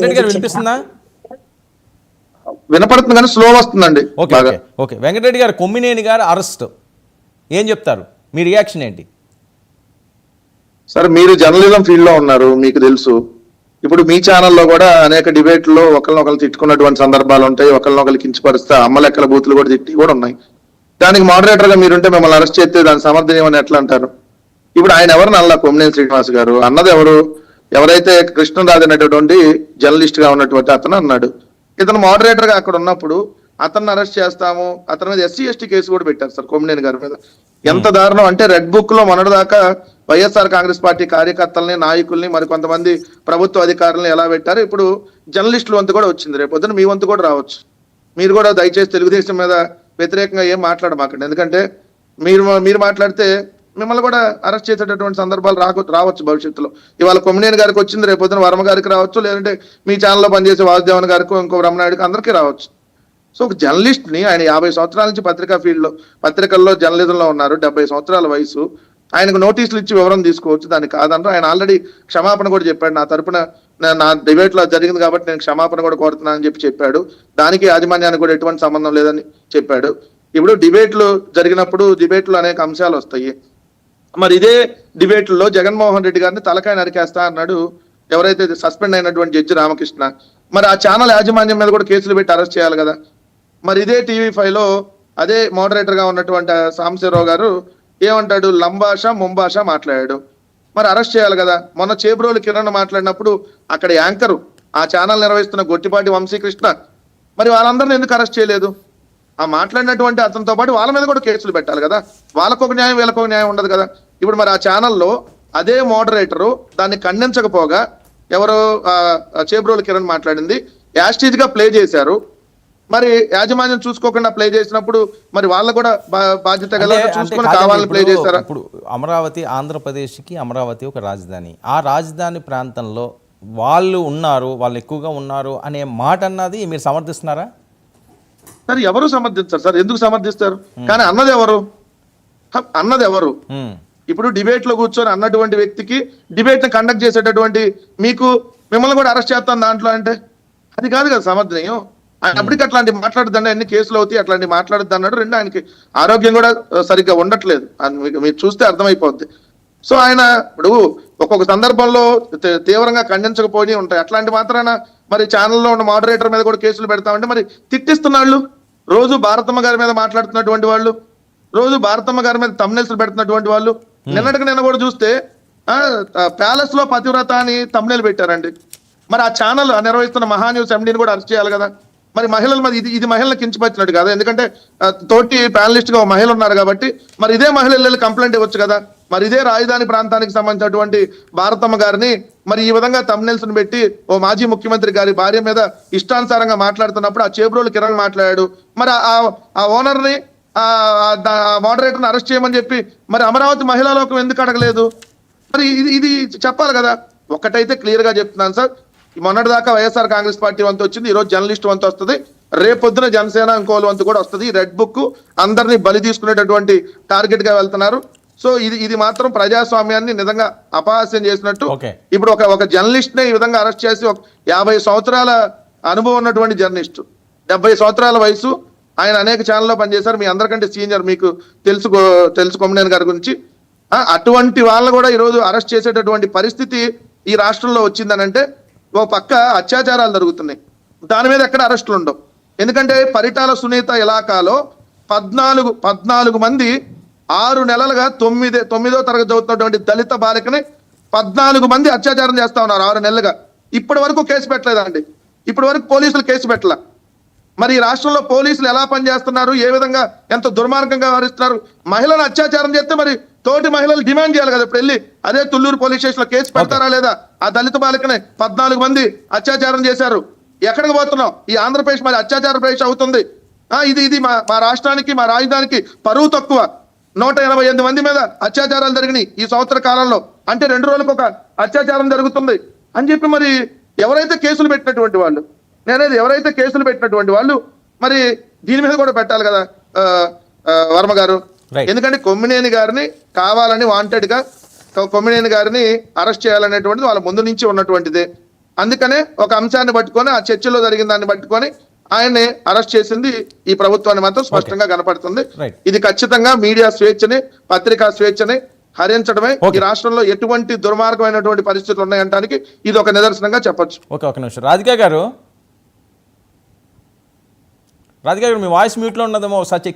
వినిపిస్తుందా? వినపడుతుంది కానీ స్లో వస్తుందండి. ఓకే వెంకటరెడ్డి గారు, కొమ్మినేని గారు అరెస్ట్ ఏం చెప్తారు? మీ రియాక్షన్ ఏంటి? సార్, మీరు జర్నలిజం ఫీల్డ్ లో ఉన్నారు, మీకు తెలుసు. ఇప్పుడు మీ ఛానల్లో కూడా అనేక డిబేట్లో ఒకరినొకరు తిట్టుకున్నటువంటి సందర్భాలు ఉంటాయి. ఒకరినొకరు కించపరిస్తే అమ్మలెక్కల బూతులు కూడా తిట్టి కూడా ఉన్నాయి. దానికి మోడరేటర్ గా మీరుంటే మిమ్మల్ని అరెస్ట్ చేస్తే దాని సమర్థనీయం అని ఎట్లా అంటారు? ఇప్పుడు ఆయన ఎవరు అన్న కొమ్మినేని శ్రీనివాస్ గారు అన్నది ఎవరు? ఎవరైతే కృష్ణరాజు అనేటటువంటి జర్నలిస్ట్ గా ఉన్నటువంటి అతను అన్నాడు. ఇతను మోడరేటర్ గా అక్కడ ఉన్నప్పుడు అతన్ని అరెస్ట్ చేస్తాము, అతని మీద SC ST కేసు కూడా పెట్టారు సార్ కొమ్మినేని గారి మీద. ఎంత దారుణం అంటే, రెడ్ బుక్ లో మొన్నటిదాకా వైఎస్ఆర్ కాంగ్రెస్ పార్టీ కార్యకర్తల్ని, నాయకుల్ని, మరి కొంతమంది ప్రభుత్వ అధికారులను ఎలా పెట్టారు, ఇప్పుడు జర్నలిస్టుల వంతు కూడా వచ్చింది. రేపు పొద్దున మీ వంతు కూడా రావచ్చు. మీరు కూడా దయచేసి తెలుగుదేశం మీద వ్యతిరేకంగా ఏం మాట్లాడమాకండి. ఎందుకంటే మీరు మాట్లాడితే మిమ్మల్ని కూడా అరెస్ట్ చేసేటటువంటి సందర్భాలు రావచ్చు భవిష్యత్తులో. ఇవాళ కొమ్మినేని గారికి వచ్చింది, రేపు పొద్దున వర్మ గారికి రావచ్చు, లేదంటే మీ ఛానల్లో పనిచేసే వాసుదేవన్ గారికి, ఇంకో బ్రహ్మనాయుడికి, అందరికీ రావచ్చు. సో ఒక జర్నలిస్ట్ ని, ఆయన 50 సంవత్సరాల నుంచి పత్రికా ఫీల్డ్ లో, పత్రికల్లో జర్నలిజంలో ఉన్నారు, 70 సంవత్సరాల వయసు. ఆయనకు నోటీసులు ఇచ్చి వివరం తీసుకోవచ్చు, దానికి కాదంటారు. ఆయన ఆల్రెడీ క్షమాపణ కూడా చెప్పాడు. నా తరపున నా డిబేట్ లో జరిగింది కాబట్టి నేను క్షమాపణ కూడా కోరుతున్నానని చెప్పాడు. దానికి యాజమాన్యానికి కూడా ఎటువంటి సంబంధం లేదని చెప్పాడు. ఇప్పుడు డిబేట్లు జరిగినప్పుడు డిబేట్లు అనేక అంశాలు వస్తాయి. మరి ఇదే డిబేట్లలో జగన్మోహన్ రెడ్డి గారిని తలకాయ నరికేస్తా అన్నాడు ఎవరైతే సస్పెండ్ అయినటువంటి జడ్జి రామకృష్ణ. మరి ఆ ఛానల్ యాజమాన్యం మీద కూడా కేసులు పెట్టి అరెస్ట్ చేయాలి కదా. మరి ఇదే TV5 లో అదే మోడరేటర్ గా ఉన్నటువంటి సాంబశివరావు గారు ఏమంటాడు? లంబాష ముంబాష మాట్లాడాడు. మరి అరెస్ట్ చేయాలి కదా. మొన్న చేబ్రోలు కిరణ్ మాట్లాడినప్పుడు అక్కడ యాంకరు, ఆ ఛానల్ నిర్వహిస్తున్న గొట్టిపాటి వంశీకృష్ణ, మరి వాళ్ళందరినీ ఎందుకు అరెస్ట్ చేయలేదు? ఆ మాట్లాడినటువంటి అతనితో పాటు వాళ్ళ మీద కూడా కేసులు పెట్టాలి కదా. వాళ్ళకొక న్యాయం, వీళ్ళకొక న్యాయం ఉండదు కదా. ఇప్పుడు మరి ఆ ఛానల్లో అదే మోడరేటరు దాన్ని ఖండించకపోగా, ఎవరు చేబ్రోలు కిరణ్ మాట్లాడింది యాస్టీజ్ గా ప్లే చేశారు. మరి యాజమాన్యం చూసుకోకుండా ప్లే చేసినప్పుడు మరి వాళ్ళు కూడా బాధ్యత గల చూసుకొని కావాలని ప్లే చేశారా? ఇప్పుడు అమరావతి, ఆంధ్రప్రదేశ్కి అమరావతి ఒక రాజధాని. ఆ రాజధాని ప్రాంతంలో వాళ్ళు ఉన్నారు, వాళ్ళు ఎక్కువగా ఉన్నారు అనే మాట అన్నది మీరు సమర్థిస్తున్నారా? సార్, ఎవరు సమర్థిస్తారు సార్? ఎందుకు సమర్థిస్తారు? కానీ అన్నది ఎవరు? ఇప్పుడు డిబేట్ లో కూర్చొని అన్నటువంటి వ్యక్తికి డిబేట్ ని కండక్ట్ చేసేటటువంటి మిమ్మల్ని కూడా అరెస్ట్ చేస్తాను దాంట్లో అంటే అది కాదు కదా సమర్థనీయం. ఆయన అప్పటికి అట్లాంటి మాట్లాడద్దండి, అన్ని కేసులు అవుతాయి, అట్లాంటి మాట్లాడద్దు అన్నాడు. రెండు, ఆయనకి ఆరోగ్యం కూడా సరిగ్గా ఉండట్లేదు, మీరు చూస్తే అర్థమైపోద్ది. సో ఆయన ఇప్పుడు ఒక్కొక్క సందర్భంలో తీవ్రంగా ఖండించకపోయి ఉంటాయి. అట్లాంటి మాత్రాన మరి ఛానల్లో ఉన్న మోడరేటర్ మీద కూడా కేసులు పెడతామంటే మరి తిట్టిస్తున్నాళ్ళు. రోజు భారతమ్మ గారి మీద మాట్లాడుతున్నటువంటి వాళ్ళు, రోజు భారతమ్మ గారి మీద తమ్నెల్స్ పెడుతున్నటువంటి వాళ్ళు, నిన్న కూడా చూస్తే ప్యాలెస్ లో పతివ్రత అని తమ్నెల్ పెట్టారండి. మరి ఆ ఛానల్ నిర్వహిస్తున్న మహాన్యూస్ MDని కూడా అరెస్ట్ చేయాలి కదా. మరి మహిళల మీద ఇది మహిళలు కించపరిచినట్టు కదా. ఎందుకంటే తోటి ప్యానలిస్ట్ గా ఒక మహిళ ఉన్నారు కాబట్టి మరి ఇదే మహిళలు కంప్లైంట్ ఇవ్వచ్చు కదా. మరి ఇదే రాజధాని ప్రాంతానికి సంబంధించినటువంటి భారతమ్మ గారిని మరి ఈ విధంగా తమ్నెల్స్ పెట్టి ఓ మాజీ ముఖ్యమంత్రి గారి భార్య మీద ఇష్టానుసారంగా మాట్లాడుతున్నప్పుడు ఆ చేబ్రోలు కిరణ్ మాట్లాడాడు. మరి ఆ ఓనర్ ని, మోడరేటర్ ని అరెస్ట్ చేయమని చెప్పి మరి అమరావతి మహిళా లోకం ఎందుకు అడగలేదు? మరి ఇది చెప్పాలి కదా. ఒక్కటైతే క్లియర్ గా చెప్తున్నాను సార్, మొన్నటిదాకా వైఎస్ఆర్ కాంగ్రెస్ పార్టీ వంతు వచ్చింది, ఈ రోజు జర్నలిస్ట్ వంతు వస్తుంది, రేపొద్దున జనసేన ఇంకోల వంతు కూడా వస్తుంది. రెడ్ బుక్ అందరినీ బలి తీసుకునేటటువంటి టార్గెట్ గా వెళ్తున్నారు. సో ఇది మాత్రం ప్రజాస్వామ్యాన్ని నిజంగా అపహాస్యం చేసినట్టు. ఇప్పుడు ఒక జర్నలిస్ట్ నే ఈ విధంగా అరెస్ట్ చేసి, 50 సంవత్సరాల అనుభవం ఉన్నటువంటి జర్నలిస్టు, 70 సంవత్సరాల వయసు, ఆయన అనేక ఛానల్లో పనిచేశారు, మీ అందరికంటే సీనియర్, మీకు తెలుసు కొమ్మినేని గారి గురించి. అటువంటి వాళ్ళని కూడా ఈరోజు అరెస్ట్ చేసేటటువంటి పరిస్థితి ఈ రాష్ట్రంలో వచ్చిందనంటే, ఓ పక్క అత్యాచారాలు జరుగుతున్నాయి, దాని మీద ఎక్కడ అరెస్టులు ఉండవు. ఎందుకంటే పరిటాల సునీత ఇలాకాలో 14 మంది 6 నెలలుగా 9వ తరగతి చదువుతున్నటువంటి దళిత బాలికని 14 మంది అత్యాచారం చేస్తా ఉన్నారు 6 నెలలుగా. ఇప్పటి వరకు కేసు పెట్టలేదండి, ఇప్పటి వరకు పోలీసులు కేసు పెట్టలే. మరి ఈ రాష్ట్రంలో పోలీసులు ఎలా పనిచేస్తున్నారు, ఏ విధంగా ఎంత దుర్మార్గంగా వ్యవహరిస్తున్నారు? మహిళను అత్యాచారం చేస్తే మరి తోటి మహిళలు డిమాండ్ చేయాలి కదా. ఇప్పుడు వెళ్ళి అదే తుళ్ళూరు పోలీస్ స్టేషన్ లో కేసు పెడతారా లేదా? ఆ దళిత బాలికనే 14 మంది అత్యాచారం చేశారు. ఎక్కడికి పోతున్నాం? ఈ ఆంధ్రప్రదేశ్ మరి అత్యాచార ప్రదేశ్ అవుతుంది. ఇది మా రాష్ట్రానికి, మా రాజధానికి పరువు తక్కువ. 188 మంది మీద అత్యాచారాలు జరిగినాయి ఈ సంవత్సర కాలంలో. అంటే 2 రోజులకు ఒక అత్యాచారం జరుగుతుంది అని చెప్పి మరి ఎవరైతే కేసులు పెట్టినటువంటి వాళ్ళు మరి దీని మీద కూడా పెట్టాలి కదా వర్మ గారు. ఎందుకంటే కొమ్మినేని గారిని కావాలని వాంటెడ్ గా కొమ్మినేని గారిని అరెస్ట్ చేయాలనేటువంటిది వాళ్ళ ముందు నుంచి ఉన్నటువంటిదే. అందుకనే ఒక అంశాన్ని పట్టుకొని ఆ చర్చలో జరిగిన దాన్ని పట్టుకొని ఆయన్ని అరెస్ట్ చేసింది ఈ ప్రభుత్వాన్ని మాత్రం స్పష్టంగా కనపడుతుంది. Right. ఇది ఖచ్చితంగా మీడియా స్వేచ్ఛని, పత్రికా స్వేచ్ఛని హరించడమే. ఈ రాష్ట్రంలో ఎటువంటి దుర్మార్గమైనటువంటి పరిస్థితులు ఉన్నాయంటానికి ఇది ఒక నిదర్శనంగా చెప్పొచ్చు. ఒక నిమిషం రాధికా గారు మీ వాయిస్ మ్యూట్లో ఉన్నదేమో ఒకసారి చెక్